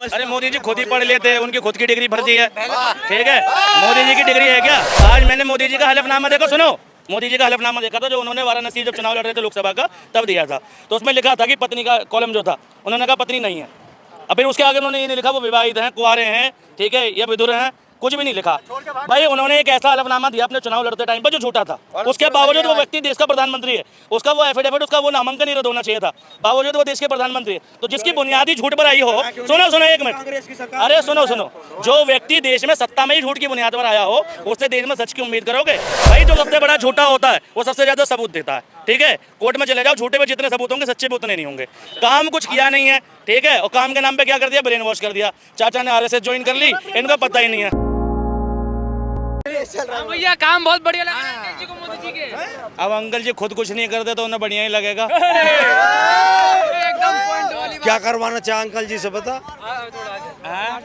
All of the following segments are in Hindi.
अरे मोदी जी खुद ही पढ़ लेते हैं, उनकी खुद की डिग्री भर दी है। ठीक है, मोदी जी की डिग्री है क्या? आज मैंने मोदी जी का हलफनामा देखो, सुनो, मोदी जी का हलफनामा देखा था जो उन्होंने वाराणसी जब चुनाव लड़ रहे थे लोकसभा का तब दिया था। तो उसमें लिखा था कि पत्नी का कॉलम जो था, उन्होंने कहा पत्नी नहीं है। अब फिर उसके आगे उन्होंने ये नहीं लिखा वो विवाहित हैं, कुंवारे हैं, ठीक है, या विधुर हैं, कुछ भी नहीं लिखा। भाई उन्होंने एक ऐसा हलफनामा दिया अपने चुनाव लड़ते टाइम पर जो झूठा था। उसके बावजूद वो व्यक्ति देश का प्रधानमंत्री है, उसका वो एफिडेविट, उसका वो नामांकन ही रद्द होना चाहिए था, बावजूद वो देश के प्रधानमंत्री है। तो जिसकी बुनियादी झूठ पर आई हो, सुनो एक मिनट, अरे सुनो, जो व्यक्ति देश में सत्ता में ही झूठ की बुनियाद पर आया हो, उससे देश में सच की उम्मीद करोगे? भाई जो सबसे बड़ा झूठा होता है वो सबसे ज्यादा सबूत देता है। ठीक है, कोर्ट में चले जाओ, झूठे में जितने सबूत होंगे सच्चे में उतने नहीं होंगे। काम कुछ किया नहीं है, ठीक है, और काम के नाम पे क्या कर दिया, ब्रेन वॉश कर दिया। चाचा ने आरएसएस ज्वाइन कर ली, इनको पता ही नहीं है। भैया काम बहुत बढ़िया लग रहा है अंकल जी को, मोदी जी के। अब अंकल जी खुद कुछ नहीं करते तो उन्हें बढ़िया ही लगेगा। एकदम पॉइंट वाली क्या करवाना चाहे अंकल जी से बता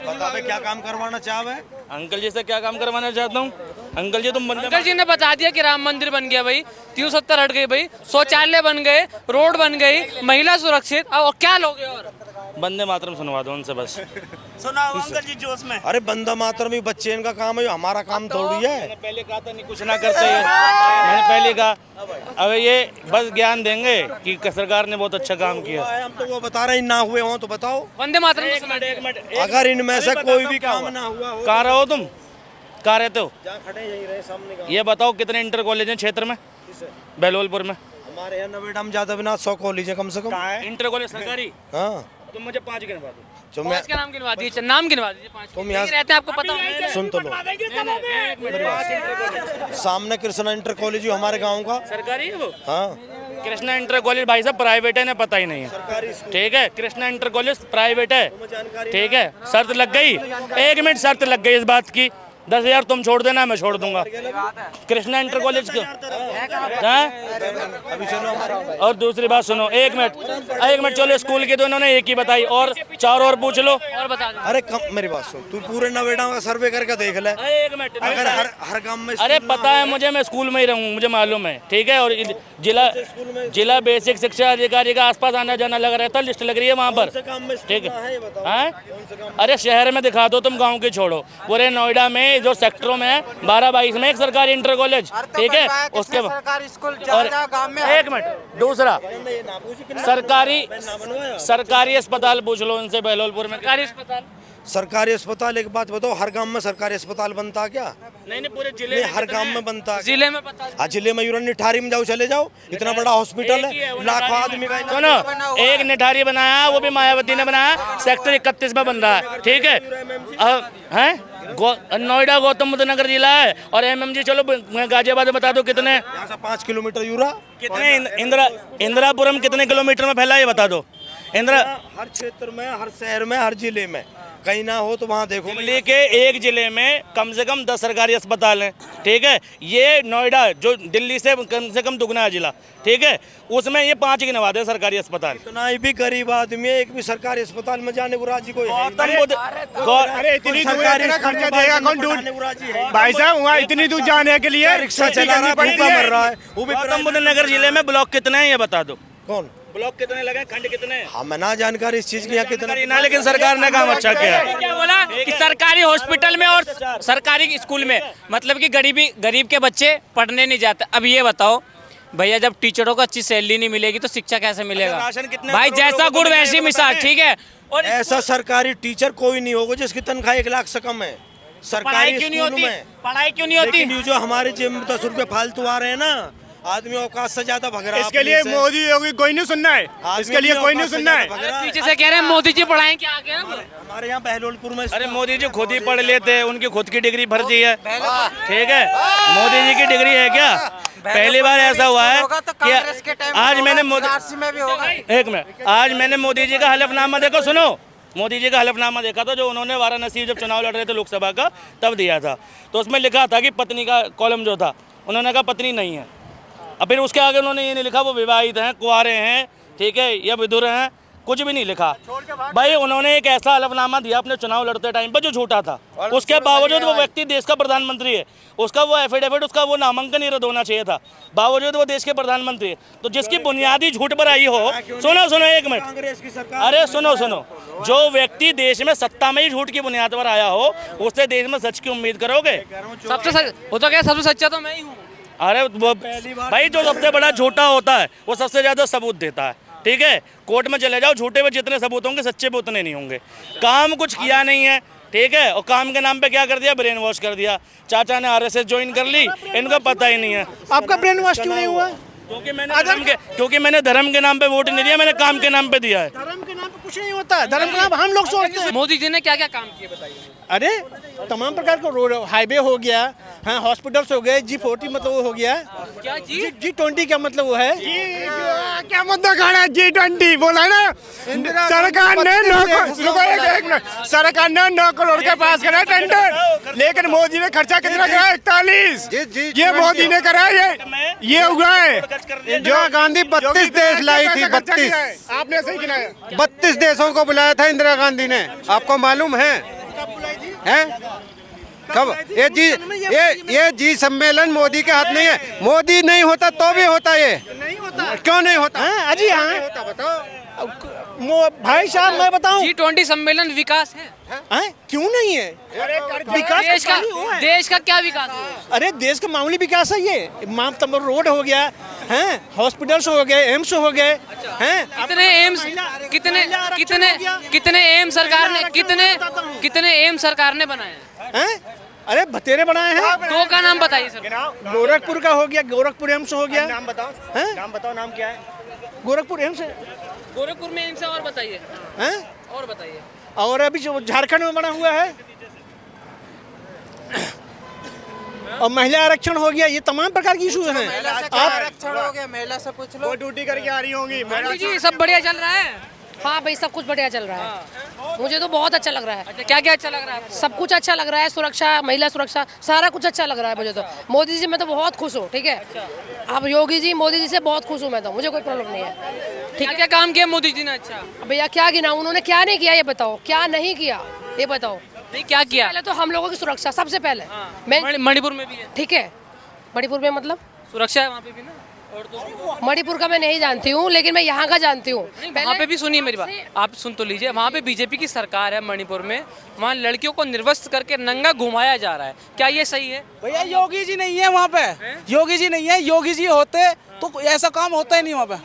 बता बे क्या काम करवाना चाहे? अंकल जी से क्या काम करवाना चाहता हूँ? अंकल जी तुम अंकल जी ने बता दिया कि राम मंदिर बन गया भाई, 370 हट गई भाई, शौचालय बन गए, रोड बन गई, महिला सुरक्षित, और क्या लोगे? और वंदे मातरम सुनवा दो उनसे बस। सुनाओ अंकल जी जोश में। अरे बंदा मातरम ही बच्चे इनका काम है, हमारा काम थोड़ी है। मैंने पहले कहा था नहीं कुछ ना करते हैं, मैंने पहले कहा। अब ये बस ज्ञान देंगे कि सरकार ने बहुत अच्छा काम किया। हम तो वो बता रहे हैं, ना हुए हो तो बताओ। वंदे मातरम एक मिनट, अगर इनमें से कोई भी काम ना हुआ हो, कहाँ रहो तुम, कहाँ रहते हो? जहाँ खड़े यहीं रहे सामने का। ये बताओ कितने इंटर कॉलेज हैं क्षेत्र में? बहलोलपुर में हमारे यहाँ नवेड़ाम जादवनाथ 100 कॉलेज है कम से कम। इंटर कॉलेज सरकारी। हाँ तुम मुझे 5 गिनवा दो। जो मैं पांच का नाम गिनवा दीजिए, नाम गिनवा दीजिए। पांच तुम यहाँ रहते हैं, आपको पता होगा। सुन तो लो, सामने कृष्णा इंटर कॉलेज ही हमारे गांव का सरकारी है वो? हाँ कृष्णा इंटर कॉलेज भाई साहब प्राइवेट है ना, पता ही नहीं है। ठीक है, कृष्णा इंटर कॉलेज प्राइवेट है, ठीक है। शर्त लग गई, 1 मिनट, शर्त लग गई इस बात की, 10,000 तुम छोड़ देना, मैं छोड़ दूंगा। कृष्णा इंटर कॉलेज को और दूसरी बात सुनो, 1 मिनट, चलो स्कूल की तो इन्होंने एक ही बताई, और 4 और पूछ लो और बता दो। अरे मेरी बात सुन, तू पूरे नवेड़ा का सर्वे करके देख ले। 1 मिनट, अगर हर गांव में अरे पता है मुझे, मैं स्कूल में ही रहूँ, मुझे मालूम है, ठीक है। और जिला बेसिक शिक्षा अधिकारी का आसपास आना जाना लगा रहता, लिस्ट लग रही है वहाँ पर, ठीक है। अरे शहर में दिखा दो तुम, गाँव के छोड़ो, पूरे नोएडा में जो सेक्टरों में 12-22 में एक सरकारी इंटर कॉलेज, ठीक है। उसके सरकारी स्कूल और 1 मिनट, दूसरा सरकारी अस्पताल पूछ लो उनसे, बहलोलपुर में सरकारी अस्पताल। सरकारी अस्पताल, एक बात बताओ, हर गांव में सरकारी अस्पताल बनता है क्या? नहीं पूरे जिले नहीं, हर गांव में बनता है। जिले में पता हाँ, जिले में यूरन निठारी में जाओ, चले जाओ, इतना बड़ा हॉस्पिटल है, लाखों आदमी का। सुनो, एक निठारी बनाया, वो भी मायावती ने बनाया, सेक्टर 31 में बन रहा है, ठीक है। नोएडा गौतम बुद्ध नगर जिला है, और एमएमजी चलो गाजियाबाद में बता दो कितने, यहाँ से 5 किलोमीटर यूरा, कितने इंदिरापुरम कितने किलोमीटर में फैला है बता दो। हर क्षेत्र में, हर शहर में, हर जिले में कहीं ना हो तो वहाँ देखो। दिल्ली के एक जिले में कम से कम 10 सरकारी अस्पताल हैं, ठीक है। ये नोएडा जो दिल्ली से कम दुगना है जिला, ठीक है, उसमें ये 5 गिनवा दे सरकारी अस्पताल। इतना ही भी गरीब आदमी है, एक भी सरकारी अस्पताल में जाने को राजी कोई है? अरे इतनी दूर का खर्चा देगा कौन? दूर भाई साहब, वहाँ इतनी दूर जाने के लिए रिक्शा चला रहा है, भूखा मर रहा है। वो भी गौतम बुद्ध नगर जिले में ब्लॉक कितने हैं ये बता दो। कौन ब्लॉक कितने लगे, खंड कितने हैं? हमें ना जानकारी इस चीज की, यहाँ कितने ना, लेकिन सरकार ने काम अच्छा किया है। क्या बोला कि सरकारी हॉस्पिटल में और सरकारी स्कूल में, मतलब कि गरीब के बच्चे पढ़ने नहीं जाते। अब ये बताओ भैया, जब टीचरों को अच्छी सैलरी नहीं मिलेगी तो शिक्षा कैसे मिलेगा? राशन कितने भाई करोड़ जैसा लोगों को गुड़ मिलेगा वैसी ये मिसाल, बताएं। ठीक है। और ऐसा सरकारी टीचर कोई नहीं होगा जिसकी तनख्वाह 1 लाख से कम है पढ़ाई सरकारी क्यों नहीं स्कूल होती? में। पढ़ाई क्यों नहीं होती? लेकिन ये जो हमारे जेब में 10 रुपए फालतू आ रहे हैं ना, आदमी औकात से ज्यादा भग रहा है। इसके लिए मोदी योगी कोई नहीं सुनना है, इसके लिए कोई नहीं सुनना है। पीछे से कह रहे हैं मोदी जी पढ़ाएं क्या आगे? हमारे यहाँ बहलोलपुर में अरे मोदी जी खुद ही पढ़ लेते हैं, उनकी खुद की डिग्री भर दी है, ठीक है। मोदी जी की डिग्री है क्या? पहली बार ऐसा हुआ है कि आज मैंने मोदी जी का हलफनामा देखो, सुनो, मोदी जी का हलफनामा देखा था जो उन्होंने वाराणसी जब चुनाव लड़ रहे थे लोकसभा का तब दिया था। तो उसमें लिखा था कि पत्नी का कॉलम जो था, उन्होंने कहा पत्नी नहीं है। अब फिर उसके आगे उन्होंने ये नहीं लिखा वो विवाहित हैं, कुंवारे हैं, ठीक है, या विधुर हैं, कुछ भी नहीं लिखा भाई। उन्होंने एक ऐसा हलफनामा दिया अपने चुनाव लड़ते टाइम पर जो झूठा था, उसके बावजूद वो व्यक्ति देश का प्रधानमंत्री है, उसका वो एफिडेविट, उसका वो नामांकन ही रद्द होना चाहिए था, बावजूद वो देश के प्रधानमंत्री है। तो जिसकी बुनियादी झूठ पर आई हो, सुनो एक मिनट, कांग्रेस की सरकार, अरे सुनो, जो व्यक्ति देश में सत्ता में ही झूठ की बुनियाद पर आया हो, उससे देश में सच की उम्मीद करोगे? सबसे सच वो तो क्या, सबसे सच्चा तो मैं ही हूँ। अरे वो भाई जो सबसे बड़ा झूठा होता है वो सबसे ज्यादा सबूत देता है, ठीक है। कोर्ट में चले जाओ, झूठे में जितने सबूत होंगे सच्चे पे उतने नहीं होंगे। काम कुछ किया नहीं है, ठीक है, और काम के नाम पे क्या कर दिया, ब्रेन वॉश कर दिया। चाचा ने आरएसएस ज्वाइन कर ली, इनको पता ही नहीं है। आपका ब्रेन वॉश क्यों नहीं हुआ? क्योंकि मैंने धर्म के नाम पे वोट नहीं दिया, मैंने काम के नाम पे दिया है। धर्म के नाम पे कुछ नहीं होता, धर्म के नाम हम लोग सोचते हैं। मोदी जी ने क्या क्या काम किए बताइए। अरे तमाम प्रकार का रोड, हाईवे हो गया, हाँ, हॉस्पिटल्स हो गए, G40 मतलब वो हो गया, क्या जी? G20 क्या मतलब वो है, क्या मुद्दा खड़ा है? G20 बोला ना, सरकार ने 9 करोड़ के पास करा टेंडर, लेकिन मोदी ने खर्चा कितना करा? 41। ये मोदी ने करा, ये हुआ है। इंदिरा गांधी 32 देश लाई थी, 32। आपने सही गिनाया। 32 देशों को बुलाया था इंदिरा गांधी ने, आपको मालूम है? कब? ये जी सम्मेलन मोदी के हाथ नहीं है। मोदी नहीं होता तो भी होता, ये नहीं होता। क्यों नहीं होता? अजी हाँ, बताओ भाई साहब मैं बताऊं, G20 सम्मेलन विकास है? क्यों नहीं है? विकास देश का क्या विकास है? अरे देश का मामूली विकास है ये, रोड हो गया, हैं, हॉस्पिटल्स हो गए, एम्स हो गए, हैं। कितने एम्स सरकार ने बनाए हैं? अरे बतेरे बनाए हैं। 2 का नाम बताइए सर। गोरखपुर का हो गया, गोरखपुर एम्स हो गया। नाम बताओ, हैं? नाम बताओ, नाम क्या है? गोरखपुर एम्स है, गोरखपुर में एम्स है, और बताइए। हैं? और बताइए। और अभी जो झारखंड में बना हुआ है, और महिला आरक्षण हो गया, ये तमाम प्रकार की इशूज हैं। आप आरक्षण हो गया, महिला से पूछ लो। वो ड्यूटी करके आ रही होंगी। आंटी जी सब बढ़िया चल रहा है? हाँ भाई सब कुछ बढ़िया चल रहा है, मुझे तो बहुत अच्छा लग रहा है। अच्छा, क्या क्या अच्छा लग रहा है आपको? सब कुछ अच्छा लग रहा है, सुरक्षा, महिला सुरक्षा, सारा कुछ अच्छा लग रहा है मुझे तो। मोदी जी मैं तो बहुत खुश हूँ, ठीक है। अब योगी जी, मोदी जी से बहुत खुश हूँ मैं तो, मुझे कोई प्रॉब्लम नहीं है। ठीक है, क्या काम किया मोदी जी ने? अच्छा भैया क्या गिना उन्होंने, क्या नहीं किया ये बताओ, क्या नहीं किया ये बताओ। नहीं क्या किया? पहले तो हम लोगों की सुरक्षा सबसे पहले। मणिपुर में भी है, ठीक है, मणिपुर में मतलब सुरक्षा है वहाँ पे भी ना। और तो मणिपुर का मैं नहीं जानती हूँ, लेकिन मैं यहाँ का जानती हूँ। वहाँ पे भी सुनिए मेरी बात, आप सुन तो लीजिए। वहाँ पे बीजेपी की सरकार है मणिपुर में, वहाँ लड़कियों को निर्वस्त्र करके नंगा घुमाया जा रहा है, क्या ये सही है? भैया योगी जी नहीं है वहाँ पे, योगी जी नहीं है। योगी जी होते तो ऐसा काम होता ही नहीं वहाँ पे।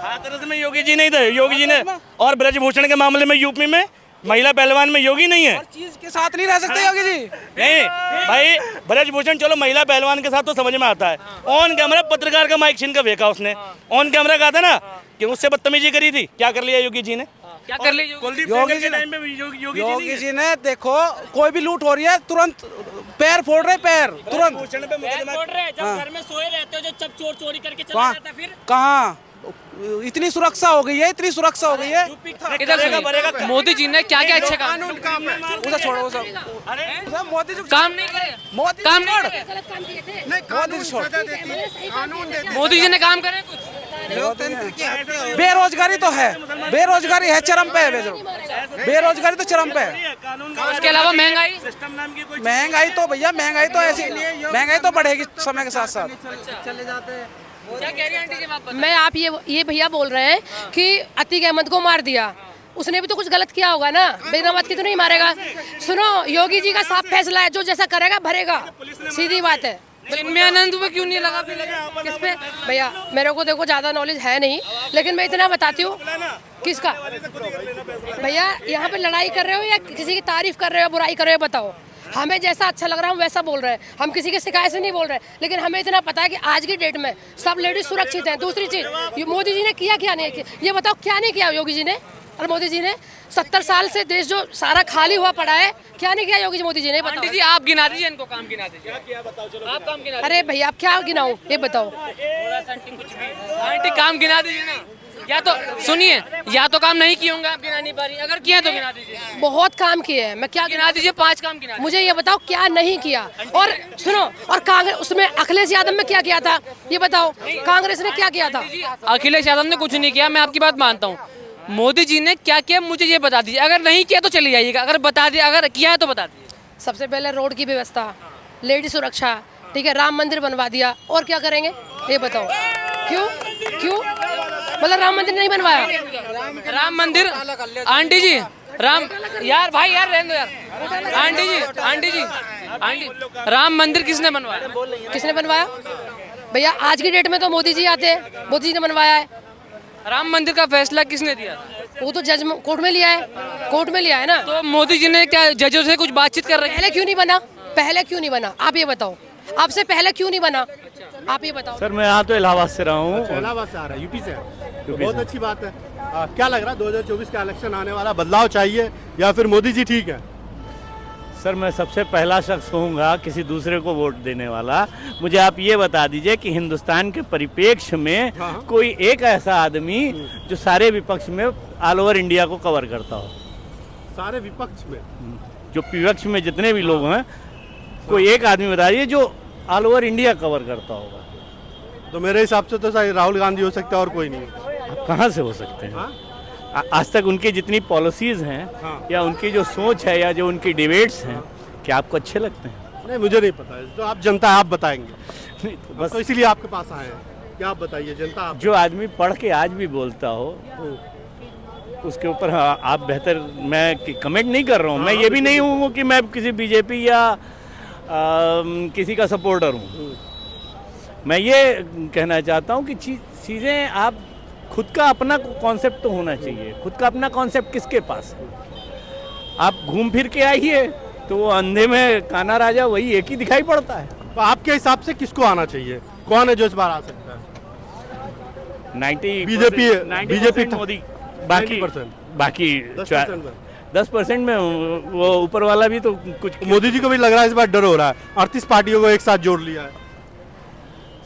हाथरस में योगी जी नहीं थे, योगी जी ने, और ब्रजभूषण के मामले में यूपी में महिला पहलवान में योगी नहीं है। हर चीज के साथ नहीं रह सकते योगी जी। नहीं भाई, ब्रजभूषण चलो महिला पहलवान के साथ तो समझ में आता है। ऑन कैमरा पत्रकार का माइक छीन कर फेंका उसने, ऑन कैमरा कहा था ना कि उससे बदतमीजी करी थी। क्या कर लिया योगी जी ने? क्या कर ली योगी जी ने देखो, कोई भी लूट हो रही है तुरंत पैर फोड़ रहे, पैर तुरंत। जब घर में सोए रहते हो, जब चोर चोरी करके चला जाता है, फिर कहाँ इतनी सुरक्षा हो गई है, इतनी सुरक्षा हो गई है। इधर सुनिए, मोदी जी ने क्या क्या अच्छे काम, उसे छोड़ो, उसे मोदी जी काम नहीं करे, मोदी काम नहीं करे, मोदी जी छोड़। मोदी जी ने काम करे कुछ? बेरोजगारी तो है, बेरोजगारी है, चरम पे है, बेरोजगारी तो चरम पे है। उसके अलावा महंगाई, महंगाई तो भैया, महंगाई तो ऐसी, महंगाई तो बढ़ेगी समय के साथ साथ। चले जाते हैं। क्या कह रही हैं आंटी जी? आप मैं आप ये भैया बोल रहे हैं कि अतीक अहमद को मार दिया, उसने भी तो कुछ गलत किया होगा ना, बेगनाबाद की तो नहीं मारेगा। सुनो, योगी जी का साफ फैसला है, जो जैसा करेगा भरेगा, सीधी बात है। इनमें आनंद पे क्यों नहीं लगा? किस पे भैया? मेरे को देखो ज्यादा नॉलेज है नहीं, लेकिन मैं इतना बताती हूँ। किसका भैया? यहाँ पे लड़ाई कर रहे हो या किसी की तारीफ कर रहे हो, बुराई कर रहे हो? बताओ। हमें जैसा अच्छा लग रहा है हम वैसा बोल रहे हैं, हम किसी की शिकायत से नहीं बोल रहे, लेकिन हमें इतना पता है कि आज की डेट में सब लेडीज सुरक्षित हैं। दूसरी चीज, ये मोदी जी ने किया क्या नहीं किया, ये बताओ। क्या नहीं किया योगी जी ने और मोदी जी ने? 70 साल से देश जो सारा खाली हुआ पड़ा है, क्या नहीं किया योगी जी, मोदी जी ने? आंटी जी आप गिना दीजिए, इनको काम गिना दीजिए। आप काम गिना। अरे भैया आप क्या गिनाऊं ये बताओ। आंटी काम गिना दीजिए ना, या तो सुनिए, या तो काम नहीं किए होंगे, आप गिना नहीं पा रही, अगर किए तो गिना दीजिए। बहुत काम किए हैं, मैं क्या गिना दीजिए, 5 काम गिना दीजिए। मुझे ये बताओ क्या नहीं किया। और सुनो, और कांग्रेस उसमें अखिलेश यादव में क्या किया था ये बताओ, कांग्रेस ने क्या किया था? अखिलेश यादव ने कुछ नहीं किया, मैं आपकी बात मानता हूँ, मोदी जी ने क्या किया मुझे ये बता दीजिए, अगर नहीं किया तो चले जाइएगा, अगर बता दिया, अगर किया है तो बता दीजिए। सबसे पहले रोड की व्यवस्था, लेडी सुरक्षा, ठीक है, राम मंदिर बनवा दिया, और क्या करेंगे ये बताओ? क्यों क्यों मतलब राम मंदिर नहीं बनवाया? राम मंदिर आंटी जी, राम यार भाई यार रहने दो यार, आंटी जी राम मंदिर किसने बनवाया? किसने बनवाया भैया? आज की डेट में तो मोदी जी आते हैं, मोदी जी ने बनवाया है। राम मंदिर का फैसला किसने दिया? वो तो जज कोर्ट में लिया है, कोर्ट में लिया है ना। तो मोदी जी ने क्या जजों से कुछ बातचीत कर रहे हैं? पहले क्यों नहीं बना? पहले क्यों नहीं बना आप ये बताओ, आपसे पहले क्यों नहीं बना आप ये बताओ। सर मैं यहाँ तो इलाहाबाद से रहा हूँ। इलाहाबाद से आ रहा है, यूपी से है, तो बहुत अच्छी बात है। क्या लग रहा है 2024 का इलेक्शन आने वाला, बदलाव चाहिए या फिर मोदी जी ठीक है? सर मैं सबसे पहला शख्स कहूँगा किसी दूसरे को वोट देने वाला, मुझे आप ये बता दीजिए कि हिंदुस्तान के परिप्रेक्ष्य में कोई एक ऐसा आदमी जो सारे विपक्ष में ऑल ओवर इंडिया को कवर करता हो। सारे विपक्ष में जो विपक्ष में जितने भी लोग हैं, कोई एक आदमी बताइए जो ऑल ओवर इंडिया कवर करता होगा। तो मेरे हिसाब से तो शायद राहुल गांधी हो सकता है और कोई नहीं। आप कहाँ से हो सकते हैं? आज तक उनकी जितनी पॉलिसीज हैं या उनकी जो सोच है या जो उनकी डिबेट्स हैं, क्या आपको अच्छे लगते हैं? नहीं, मुझे नहीं पता है, तो आप जनता आप बताएंगे। नहीं, तो बस तो इसीलिए आपके पास आए हैं, क्या आप बताइए जनता आप। जो आदमी पढ़ के आज भी बोलता हो उसके ऊपर आप बेहतर, मैं कमेंट नहीं कर रहा हूँ। मैं ये भी नहीं हूँ कि मैं किसी बीजेपी या किसी का सपोर्टर हूँ। मैं ये कहना चाहता हूँ कि चीज़ें आप खुद का अपना कॉन्सेप्ट तो होना चाहिए। खुद का अपना कॉन्सेप्ट किसके पास है? आप घूम फिर के आइए तो वो अंधे में काना राजा वही एक ही दिखाई पड़ता है। तो आपके हिसाब से किसको आना चाहिए? कौन है जो इस बार आ सकता है? 90 बीजेपी मोदी, बाकी 10% 10% में वो ऊपर वाला भी तो कुछ। मोदी जी को भी लग रहा है इस बार डर हो रहा है, 38 पार्टियों को एक साथ जोड़ लिया है।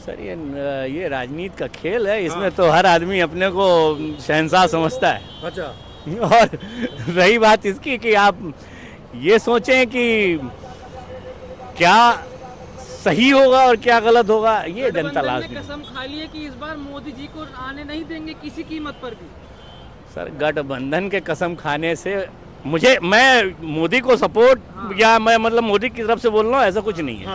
सर ये राजनीति का खेल है, इसमें तो हर आदमी अपने को शहंशाह समझता है। अच्छा। और रही बात इसकी कि आप ये सोचें कि क्या सही होगा और क्या गलत होगा, ये जनता लाजमी। कसम खा ली है कि इस बार मोदी जी को आने नहीं देंगे किसी कीमत पर भी। सर गठबंधन के कसम खाने से मैं मोदी को सपोर्ट या मैं मतलब मोदी की तरफ से बोल रहा हूँ, ऐसा कुछ नहीं है।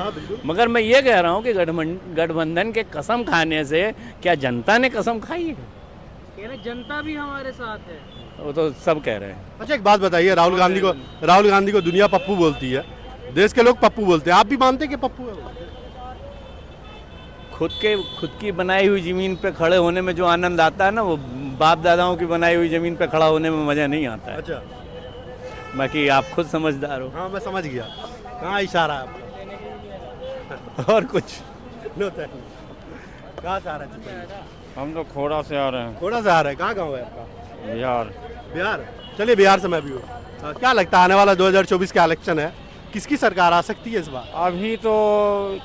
मगर मैं ये कह रहा हूँ कि गठबंधन के कसम खाने से क्या जनता ने कसम खाई है? कह रहे जनता भी हमारे साथ है, वो तो सब कह रहे हैं। अच्छा, एक बात बताइए, राहुल गांधी को दुनिया पप्पू बोलती है, देश के लोग पप्पू बोलते हैं, आप भी मानते हैं कि पप्पू है? खुद की बनाई हुई जमीन पे खड़े होने में जो आनंद आता है ना, वो बाप दादाओं की बनाई हुई जमीन पे खड़ा होने में मजा नहीं आता है। अच्छा, बाकी आप खुद समझदार हो। हाँ मैं समझ गया, कहाँ इशारा है आपका? और कुछ कहाँ से आ रहे हैं? हम तो खोड़ा से आ रहे हैं। खोड़ा से आ रहे हैं, कहाँ गाँव है आपका? बिहार। चलिए बिहार से मैं भी हूँ। क्या लगता है आने वाला 2024 का इलेक्शन है, किसकी सरकार आ सकती है इस बार? अभी तो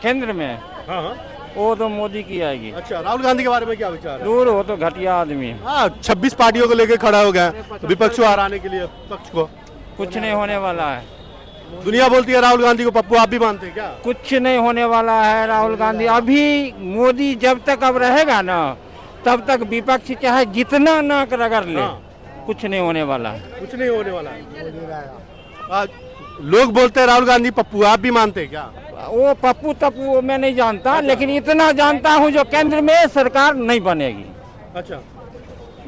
केंद्र में हाँ, वो तो मोदी की आएगी। अच्छा, राहुल गांधी के बारे में क्या विचार है? दूर हो तो घटिया आदमी है। हाँ, 26 पार्टियों को लेकर खड़ा हो गए विपक्ष को हराने के लिए, पक्ष को। कुछ नहीं होने वाला है। दुनिया बोलती है राहुल गांधी को पप्पू, आप भी मानते हैं क्या? कुछ नहीं होने वाला है। राहुल गांधी अभी मोदी जब तक अब रहेगा ना, तब तक विपक्ष चाहे जितना नाक रगड़ ले, कुछ नहीं होने वाला है। कुछ नहीं होने वाला है। लोग बोलते हैं राहुल गांधी पप्पू, आप भी मानते हैं क्या? वो पप्पू तप्पू वो मैं नहीं जानता, लेकिन इतना जानता हूँ जो केंद्र में सरकार नहीं बनेगी। अच्छा,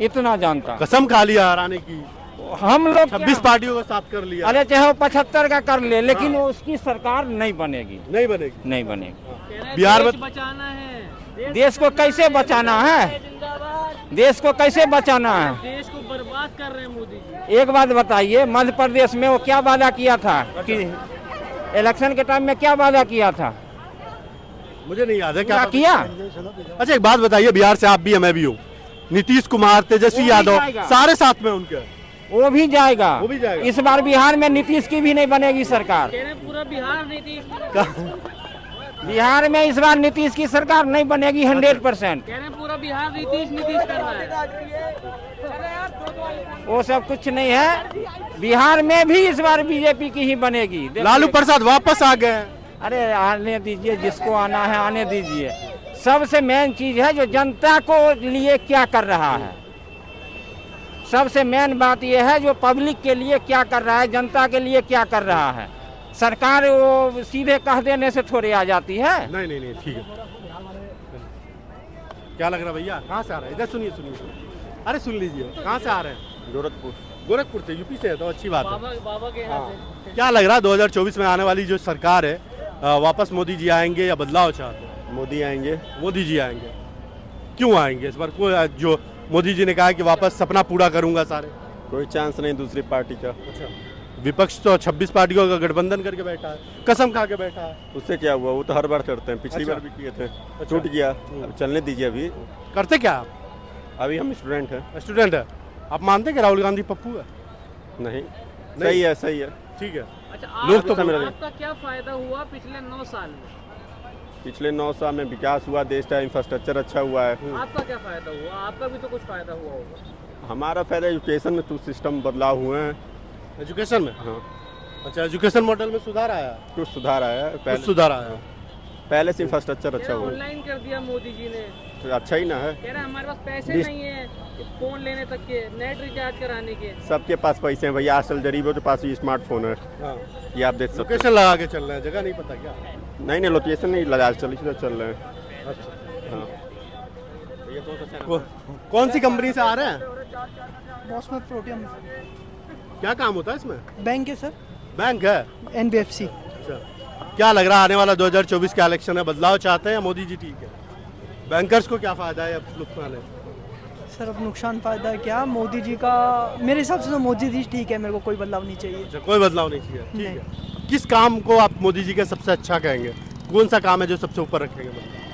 इतना जानता। कसम खा लिया हराने की। हम लोग 26 पार्टियों को साफ कर लिया। अरे चाहे वो 75 का कर ले, लेकिन उसकी सरकार नहीं बनेगी। नहीं बनेगी। नहीं बनेगी। बिहार में बचाना है। देश को कैसे बचाना है? देश को कैसे बचाना है? देश को बर्बाद कर रहे हैं मोदी जी। एक बात बताइए, मध्य प्रदेश में वो क्या वादा किया था कि इलेक्शन के टाइम में क्या वादा किया था? मुझे नहीं याद है क्या किया। अच्छा, एक बात बताइए, बिहार से आप भी हैं, मैं भी हूँ, नीतीश कुमार, तेजस्वी यादव सारे साथ में उनके, वो भी जाएगा। वो भी जाएगा। इस बार बिहार में नीतीश की भी नहीं बनेगी सरकार। पूरा बिहार नीतीश, बिहार में इस बार नीतीश की सरकार नहीं बनेगी 100%। पूरा बिहार नीतीश कर रहा है। वो सब कुछ नहीं है। बिहार में भी इस बार बीजेपी की ही बनेगी। लालू प्रसाद वापस आ गए। अरे आने दीजिए, जिसको आना है आने दीजिए। सबसे मेन चीज है जो जनता को लिए क्या कर रहा है। सबसे मेन बात यह है जो पब्लिक के लिए क्या कर रहा है, जनता के लिए क्या कर रहा है। सरकार वो सीधे कह देने से थोड़ी आ जाती है। नहीं नहीं नहीं, ठीक है। क्या लग रहा है भैया, कहाँ से आ रहे हैं? इधर सुनिए सुनिए, अरे सुन लीजिए, कहाँ से आ रहे हैं? गोरखपुर। गोरखपुर से, यूपी से है तो अच्छी बात है। बाबा के यहाँ से। क्या लग रहा है 2024 में आने वाली जो सरकार है, वापस मोदी जी आएंगे या बदलाव चाहते हैं? मोदी आएंगे। मोदी जी आएंगे। क्यों आएंगे इस बार? कोई जो मोदी जी ने कहा कि वापस सपना पूरा करूंगा सारे, कोई चांस नहीं दूसरी पार्टी का। अच्छा, विपक्ष तो 26 पार्टियों का गठबंधन करके बैठा है, कसम खा के बैठा है। उससे क्या हुआ, वो तो हर बार करते हैं, पिछली अच्छा। बार भी किए थे, छूट गया। अब चलने दीजिए, अभी करते क्या आप? अभी हम स्टूडेंट हैं। स्टूडेंट है। आप मानते हैं कि राहुल गांधी पप्पू है? नहीं, सही है, सही है। ठीक है। अच्छा, लोग तो आपका क्या फायदा हुआ पिछले 9 साल में? पिछले 9 साल में विकास हुआ, देश का इंफ्रास्ट्रक्चर अच्छा हुआ है। आपका क्या फायदा हुआ? आपका भी तो कुछ फायदा हुआ होगा। हमारा फायदा एजुकेशन में तो सिस्टम बदलाव हुए हैं। एजुकेशन में? हाँ, अच्छा, एजुकेशन मॉडल में सुधार आया? कुछ सुधार आया है। कुछ सुधार आया। पहले से इंफ्रास्ट्रक्चर अच्छा हुआ है। ऑनलाइन कर दिया मोदी जी ने, तो अच्छा ही ना है। कह रहे हैं हमारे पास पैसे नहीं है फोन लेने तक के, नेट रिचार्ज कराने के। सबके पास पैसे हैं भैया, आजकल गरीबों के पास ही स्मार्टफोन है। हाँ। ये आप देख सकते लोकेशन लगा के चल रहे हैं, जगह नहीं पता क्या? हैं। नहीं नहीं, लोकेशन नहीं लगा चल रहे हैं। अच्छा। हाँ। कौन सी कंपनी से आ रहे हैं? बॉस्मत प्रोटियम क्या काम होता है इसमें? बैंक है सर, बैंक है। NBFC। अच्छा, क्या लग रहा है आने वाला 2024 का इलेक्शन है, बदलाव चाहते हैं या मोदी जी ठीक है? बैंकर्स को क्या फायदा है अब नुकसान है? सर अब नुकसान फायदा है क्या, मोदी जी का मेरे हिसाब से तो मोदी जी ठीक है, मेरे को कोई बदलाव नहीं चाहिए। अच्छा, कोई बदलाव नहीं चाहिए, ठीक है। किस काम को आप मोदी जी का सबसे अच्छा कहेंगे? कौन सा काम है जो सबसे ऊपर रखेंगे?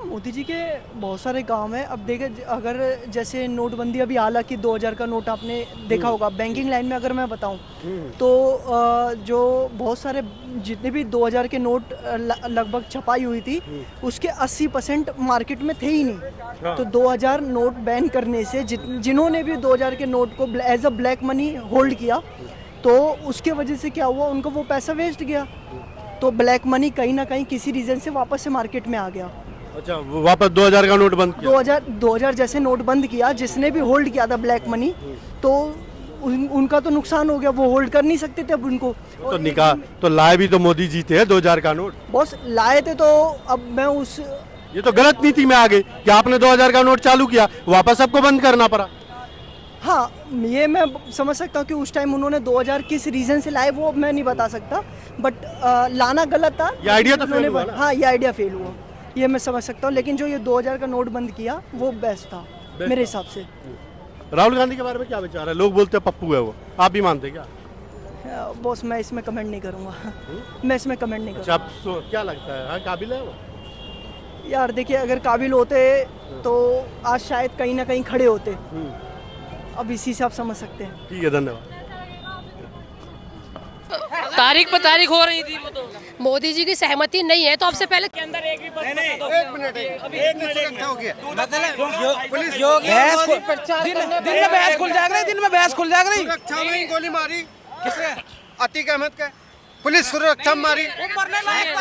मोदी जी के बहुत सारे काम है। अब देखे अगर जैसे नोटबंदी अभी हालांकि 2000 का नोट आपने देखा होगा, बैंकिंग लाइन में अगर मैं बताऊं तो जो बहुत सारे जितने भी 2000 के नोट लगभग छपाई हुई थी उसके 80% मार्केट में थे ही नहीं। तो 2000 नोट बैन करने से जिन्होंने भी 2000 के नोट को as a black money hold किया तो उसके वजह से क्या हुआ, उनको वो पैसा वेस्ट गया। तो ब्लैक मनी कहीं ना कहीं किसी रीज़न से वापस से मार्केट में आ गया। अच्छा, वापस 2000 का नोट बंद किया? 2000 जैसे नोट बंद किया, जिसने भी होल्ड किया था ब्लैक मनी तो उनका तो नुकसान हो गया, वो होल्ड कर नहीं सकते थे अब उनको। तो निकाल तो लाए भी तो मोदी जी थे 2000 का नोट। बॉस लाए थे तो अब मैं उस ये तो गलत नीति में आ गई कि आपने 2000 का नोट चालू किया, वापस सबको बंद करना पड़ा। हाँ, ये मैं समझ सकता हूँ कि उस टाइम उन्होंने 2000 किस रीज़न से लाए वो मैं नहीं बता सकता, बट लाना गलत था। ये आइडिया तो फेल हुआ ना? हाँ, ये आइडिया फेल हुआ, ये मैं समझ सकता हूँ। लेकिन जो ये 2000 का नोट बंद किया वो बेस्ट था मेरे हिसाब से। राहुल गांधी के बारे में क्या विचार है? लोग बोलते हैं पप्पू है वो, आप भी मानते हैं क्या? बॉस मैं इसमें कमेंट नहीं करूँगा। मैं इसमें कमेंट नहीं अच्छा, करूँगा। आप क्या लगता है, हाँ काबिल है वो? यार देखिए, अगर काबिल होते तो आज शायद कहीं ना कहीं खड़े होते। अब इसी से आप समझ सकते हैं। ठीक है, धन्यवाद। तारीख पे तारीख हो रही थी वो तो। मोदी जी की सहमति नहीं है तो अब से पहले के अंदर एक भी बस दिन में बहस खुल जाएगा, दिन में बहस खुल जाएगा। सुरक्षा में गोली मारी किसने? अतीक अहमद का पुलिस सुरक्षा मारी।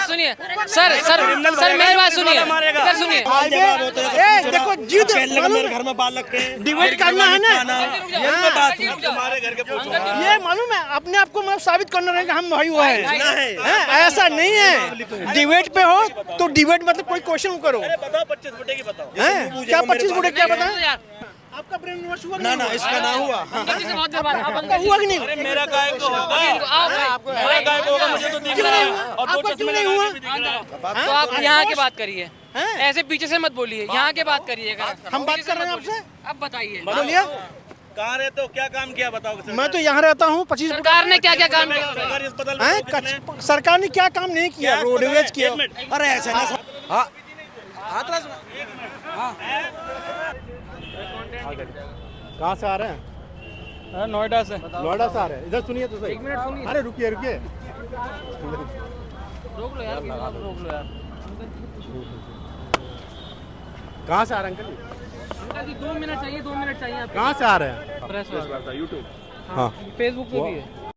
सुनिए सर मेरी बात सुनिए, इधर सुनिए। देखो जीत मेरे घर में बाल रखे डिबेट करना है ना, ये मालूम है अपने आप को, मतलब साबित करना रहेगा हम भाई हुआ है। ऐसा नहीं है, डिबेट पे हो तो डिबेट मतलब कोई क्वेश्चन करो। बताओ 25 फुटे की बताओ। क्या 25 फुटे क्या बताएं? आपका ब्रेन वॉश हुआ? ना इसका ना हुआ। आपका हुआ कि नहीं? अरे मेरा काय को होगा, मेरा काय को होगा, मुझे तो दिख रहा है। और आपका क्यों नहीं हुआ? तो आप यहाँ की बात करिए, ऐसे पीछे से मत बोलिए, यहाँ की बात करिए। हम बात कर रहे हैं आपसे, अब बताइए। बोलिए। कहाँ रहते हो, क्या काम किया बताओ? मैं तो यहाँ रहता हूँ। 25 सरकार ने क्या क्या काम किया? सरकारी अस्पताल में कितने? सरकार ने क्या काम नहीं किया? रोडवेज किया। अरे ऐसा ना, कहाँ से आ रहे हैं? नोएडा से। नोएडा से आ रहे हैं। इधर सुनिए तो सही। 1 मिनट सुनिए। अरे रुकिए रोक लो यार, रोक लो यार। कहाँ से आ रहे हैं अंकल? अंकल जी 2 मिनट चाहिए, 2 मिनट चाहिए। कहाँ से आ रहे हैं? प्रेस वाला यूट्यूब। हाँ, फेसबुक पे भी है।